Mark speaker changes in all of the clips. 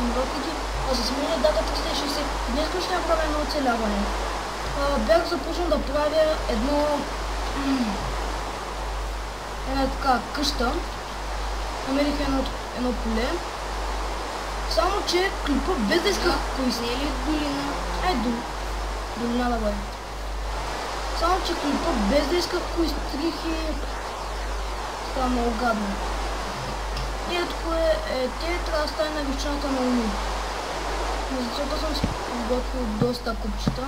Speaker 1: самолетите, а за сменя дата 360. Днес ще направя едно оцеляване. Бях започнал да правя една така къща. Намерих едно поле. Само че клипа без да иска кой си.
Speaker 2: Не е ли долина?
Speaker 1: Долина да бъде. Само че клипа без да иска кой стрих и става много гадно. И ето те трябва да стане на височината на уми. Защото съм си подготвил доста купчета.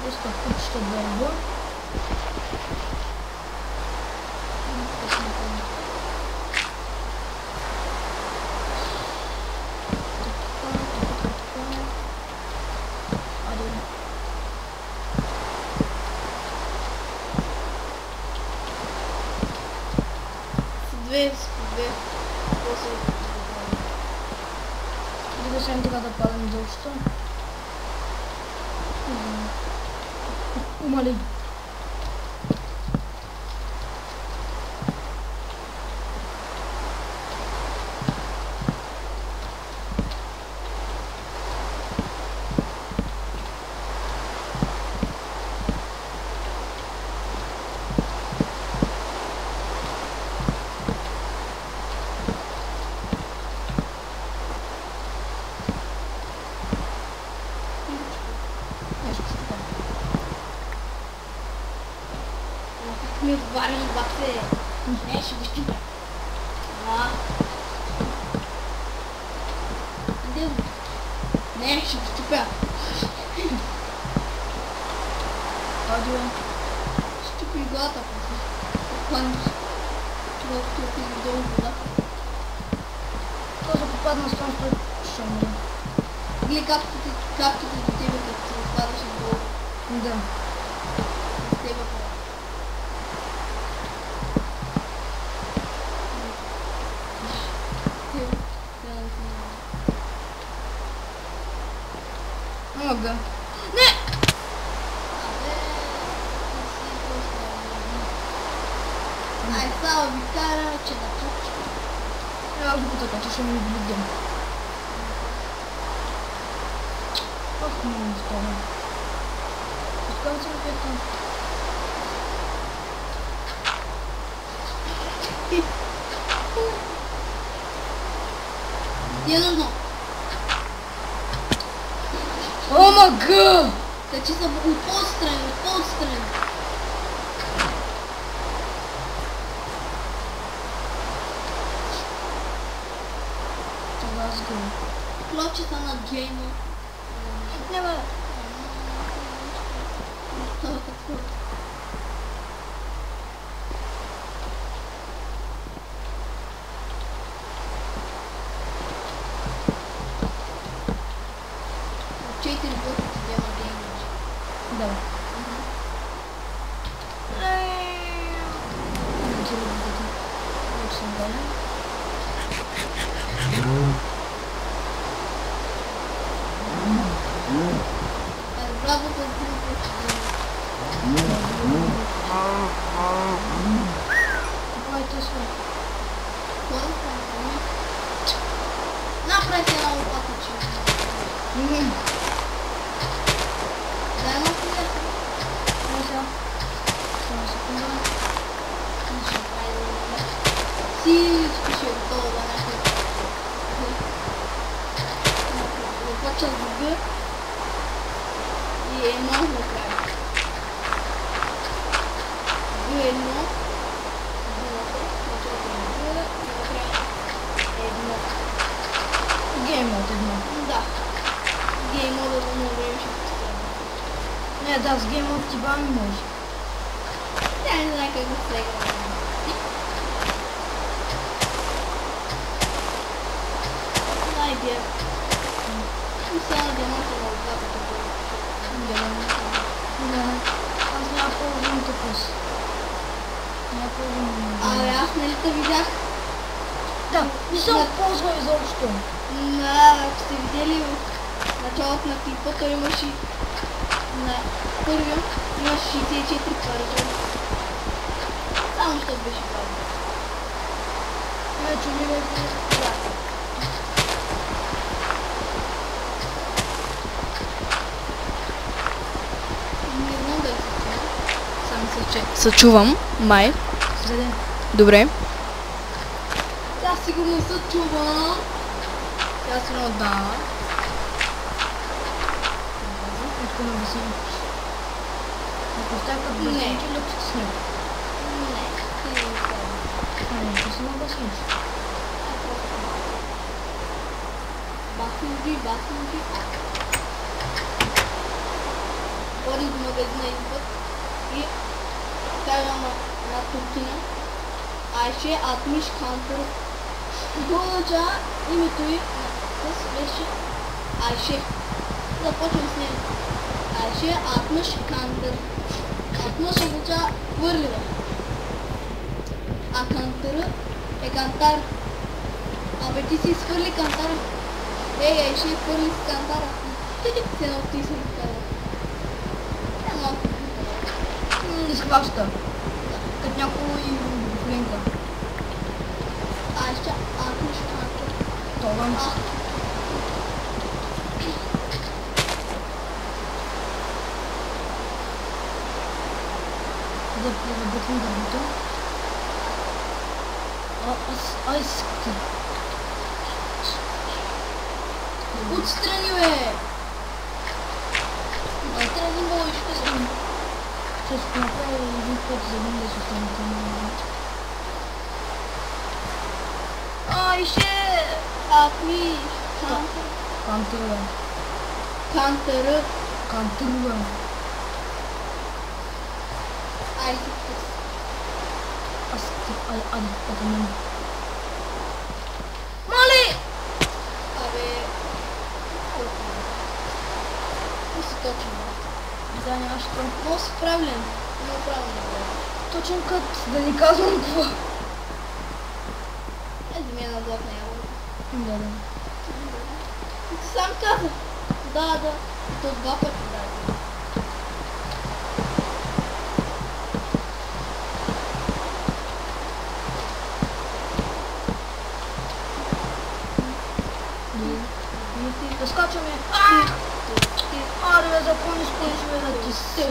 Speaker 1: Доста купчета дърво.
Speaker 2: Две.
Speaker 1: Да сега трябва да падам изобщо. Умали.
Speaker 2: Ми отварям бакте. Не, ще го щупя. Не, ще го щупя.
Speaker 1: Адио.
Speaker 2: Щупи главата после. Хванеш. Това е долу вода.
Speaker 1: Това да попадна с това, ще умре.
Speaker 2: Или капките до тебе, като се отпадаш надолу.
Speaker 1: Да.
Speaker 2: С тебе пора.
Speaker 1: Мога. Не!
Speaker 2: Ай, само ви кара, че да чакаш.
Speaker 1: Аз го така, че ще ми видим. Ох, не ми стана. Искам се опитам.
Speaker 2: Едно.
Speaker 1: О, мага!
Speaker 2: Качи се отстрани.
Speaker 1: Това аз го.
Speaker 2: Плочета на гейма.
Speaker 1: Няма.
Speaker 2: Четири блока ти дема гейма.
Speaker 1: Да.
Speaker 2: Браво, да ти Направи една лопата, че. Дай ма сега. Всичко ще е готово да някакъв. Лопача с гър. И едно накрая. Едно.
Speaker 1: Геймод едно.
Speaker 2: Да. Геймода за много време ще пострадва.
Speaker 1: Не, да, с геймод ти бами може.
Speaker 2: Тя не знае как да се играе. Найде. И сега да мога да отдава това.
Speaker 1: Да. Аз няма ползвам такъв. Няма ползвам.
Speaker 2: Абе, аз нали те видях?
Speaker 1: Да, не съм ползвал изобщо.
Speaker 2: Ако сте видели в началото на клипа, той имаше на първия на 64 пари. Само защото беше правилно.
Speaker 1: Вече ли беше?
Speaker 2: Да. Не знам дали се чува. Сам се чувам, май.
Speaker 1: Следе.
Speaker 2: Добре. Тя сигурно се чува. Тя сигурно да.
Speaker 1: Откъде на басейн? Ако стакат
Speaker 2: Не.
Speaker 1: басейн, че лепчите с него.
Speaker 2: Не, ти не казвам.
Speaker 1: Не, че си на басейн.
Speaker 2: Бахнути. Ходим до магазина един път и казвам на туркина Айше Атмиш Кантър. Получа името й беше Айше. Започвам с нея. Айше Атмиш Кантър. Атмиш означава хвърлила. А кантъра е кантар. Абе ти си изхвърли кантара. Айше, хвърли си кантара. Се едно ти си казва. Е малко.
Speaker 1: Не схваща. Като някой флинка.
Speaker 2: Айше Атмиш Кантър.
Speaker 1: Това не си. Да преработим дървото. Аз искам.
Speaker 2: Отстрани, бе! Отстрани, можеш да съм.
Speaker 1: Ще се направя един път за един да се остане към. Айше!
Speaker 2: Атмиш Кантър.
Speaker 1: Кантъра.
Speaker 2: Кантъра.
Speaker 1: Кантъра.
Speaker 2: Айше.
Speaker 1: Аз пътя мен. Моли!
Speaker 2: Абе... Не си точен, бе.
Speaker 1: Да, нямаш какво.
Speaker 2: Много си правилен. Много правилно, бе.
Speaker 1: Точен кът, да ни казвам какво.
Speaker 2: Ето ми е на златна ябълка.
Speaker 1: Да.
Speaker 2: Ти сам каза. Да. То два пъти, да.
Speaker 1: Да скачаме. Аре, бе, запомни спониш, бе, да ти се.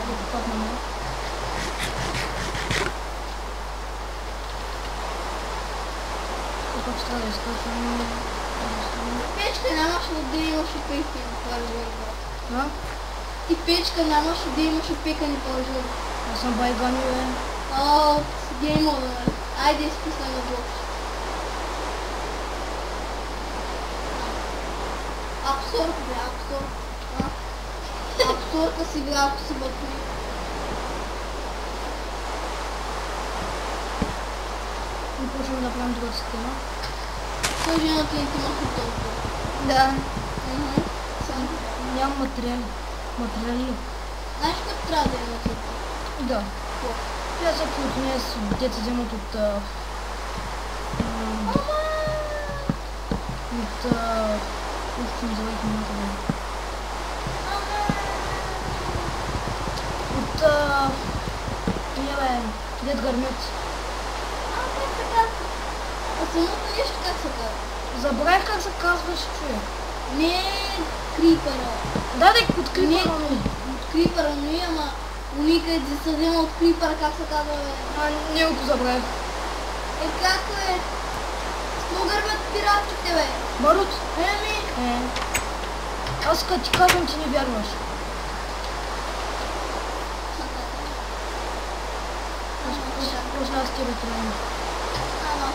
Speaker 1: Да паднем. Как трябва да изкачваме?
Speaker 2: Печка нямаше да имаше пекани пържоли.
Speaker 1: Да?
Speaker 2: И печка нямаше да имаше пекани пържоли.
Speaker 1: Аз съм байгани, бе.
Speaker 2: От геймова, нали? Айде изпуснем на блок. Абсорб, бе, абсорб. Абсорбка си игра, ако си бътни.
Speaker 1: И почваме да правим другата система.
Speaker 2: Той жената не ти маха толкова.
Speaker 1: Да.
Speaker 2: Сам.
Speaker 1: Нямам материали. Материали.
Speaker 2: Знаеш какво трябва да е на това?
Speaker 1: Да.
Speaker 2: Какво?
Speaker 1: Тя всеки от нея деца вземат от ще ми завърх минута, бе. От тия, бе, дед гърмят.
Speaker 2: Как се казва? А самото нещо как се казва?
Speaker 1: Забравих как се казваш, човек.
Speaker 2: Не крипъра.
Speaker 1: Да, от крипъра ми.
Speaker 2: От крипъра ми, ама уника е да се взема от крипъра, как се казва, бе?
Speaker 1: Не го забравих.
Speaker 2: Е, как е? С гърбят пиратчите, бе.
Speaker 1: Барут?
Speaker 2: Еми.
Speaker 1: Аз като ти казвам, ти не вярваш. После аз тебе трябва.
Speaker 2: Ама.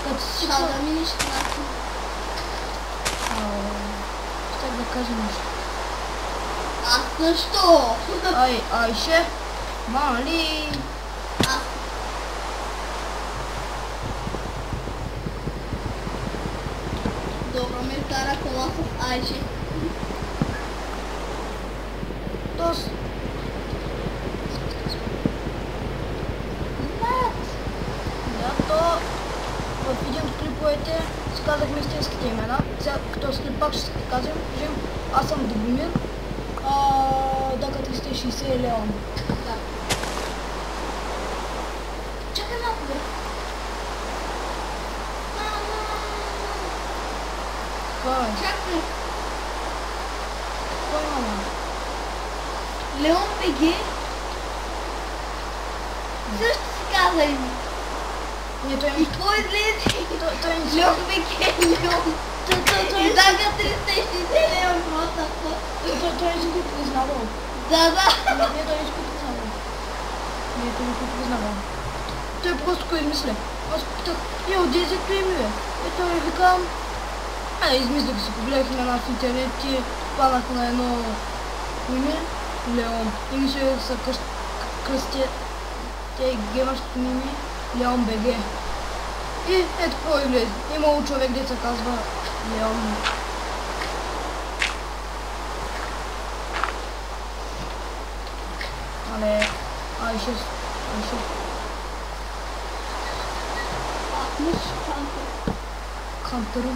Speaker 1: Като си
Speaker 2: Ще да минеш начин.
Speaker 1: Ще да кажа нещо.
Speaker 2: Аз също.
Speaker 1: Айше, мали.
Speaker 2: Аз. Добромир кара кола с Айше.
Speaker 1: Тоест, да, то в един от клиповете си казахме истинските имена. Сега, като с клип пак ще си кажем, Аз съм Добромир. Дака 360 е Леон.
Speaker 2: Да. Чакай малко, бе.
Speaker 1: Кой?
Speaker 2: Чакай.
Speaker 1: Кой мама?
Speaker 2: Леон БГ. Също си каза им.
Speaker 1: Не, той
Speaker 2: И какво излезе?
Speaker 1: той не си...
Speaker 2: Леон БГ, Леон.
Speaker 1: Той
Speaker 2: И Дага 360 Леон, просто.
Speaker 1: не си го признавал.
Speaker 2: Да.
Speaker 1: Не, той не си го признавал. Не, той не си го признавал. Той просто го измисля. Аз питах, от дезето име, бе. И той ми вика, измислях си, погледах имена в интернет и паднах на едно име, Леон. И мисля да са кръстят те геймърското ми име, Леон БГ. И ето какво излезе. Имало човек, де се казва Леон. Але, Айшес.
Speaker 2: Atmış
Speaker 1: Кантъру.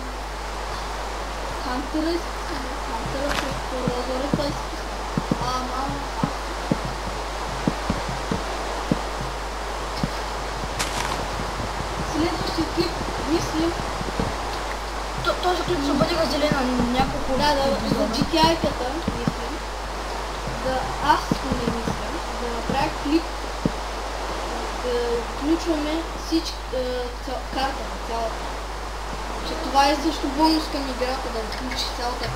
Speaker 2: Kantırı Розори той си. Следващия клип, мислим.
Speaker 1: Този клип ще бъде разделен на няколко
Speaker 2: За
Speaker 1: епизода.
Speaker 2: GTI-ката, мислим. Аз не мислям. Да направя клип. Да включваме всички картата, цялата. Че това е също бонус към играта, да включи цялата.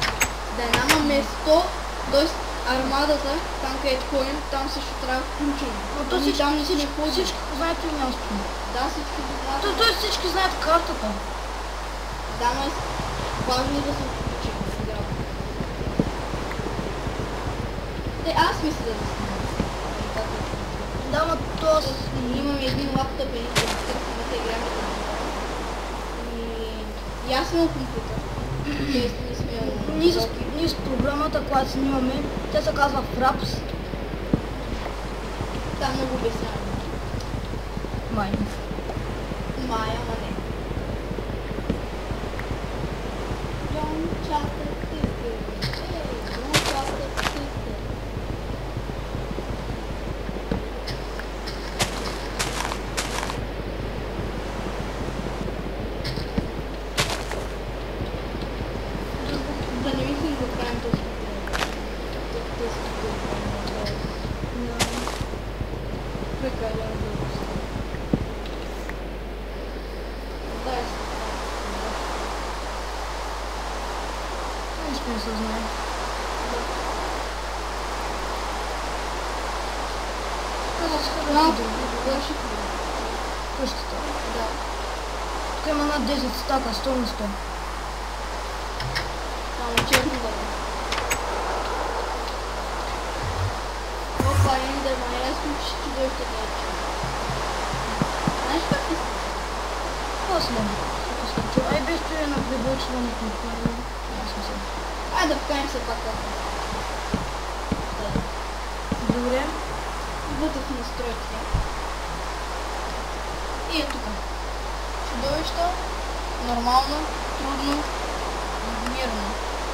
Speaker 2: Да няма место, т.е. армадата, там където ходим, там също трябва да включим.
Speaker 1: Но то
Speaker 2: Ние там не сме ходили.
Speaker 1: всички знаят и място.
Speaker 2: Да, всички го знаят.
Speaker 1: Той всички знаят картата.
Speaker 2: Да, но е важно да се включи в играта. Аз мисля да снимам.
Speaker 1: Да, но то...
Speaker 2: Имам един лаптоп, един компютър, да играме там. И аз имам компютър. Често не сме...
Speaker 1: Ние с програмата, която снимаме, тя се казва Fraps.
Speaker 2: Там много обяснявам.
Speaker 1: Майна.
Speaker 2: Майя, ама не. Don't chat the sister. Don't chat the sister. Да не мислим да правим този прекалено дълго. Дай се.
Speaker 1: Нищо не се знае. Къщата.
Speaker 2: Да.
Speaker 1: Тук има над 10 стака, 100 на 100.
Speaker 2: Само черно да е. Опа, Ендер, ма я случи, че дойде да е. Знаеш как ти си?
Speaker 1: После. Ай, без стоя на прибочването на първо.
Speaker 2: Айде да вкаем се пак така.
Speaker 1: Добре.
Speaker 2: Вътре в настройките.
Speaker 1: И е тук.
Speaker 2: Чудовища, нормално, трудно, мирно.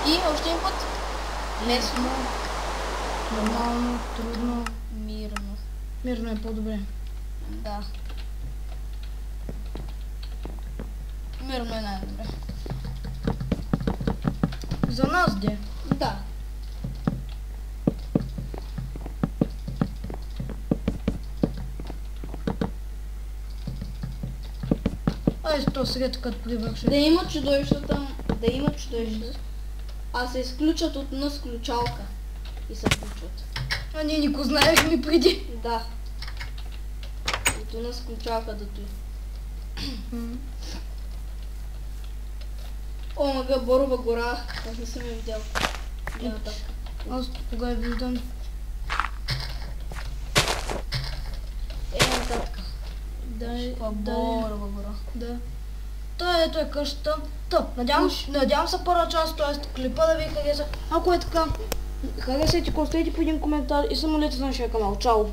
Speaker 2: И още един път. Лесно,
Speaker 1: Нормално, трудно.
Speaker 2: мирно.
Speaker 1: Мирно е по-добре.
Speaker 2: Да. Мирно е най-добре.
Speaker 1: За нас де.
Speaker 2: Да.
Speaker 1: Ай, то сега като привърши.
Speaker 2: Да има чудовищата, а се изключат от нас включалка. И се включват.
Speaker 1: А ние никой знаехме преди.
Speaker 2: Да. От нас включалка да той. О, мага, Борова гора. Аз не съм я видял.
Speaker 1: Аз кога я виждам.
Speaker 2: Нататък. Борова гора.
Speaker 1: Да. Ето е къщата. Надявам се първа част, т.е. клипа да ви хареса. Ако е така, харесайте, поставете по един коментар и самолете на нашия канал. Чао!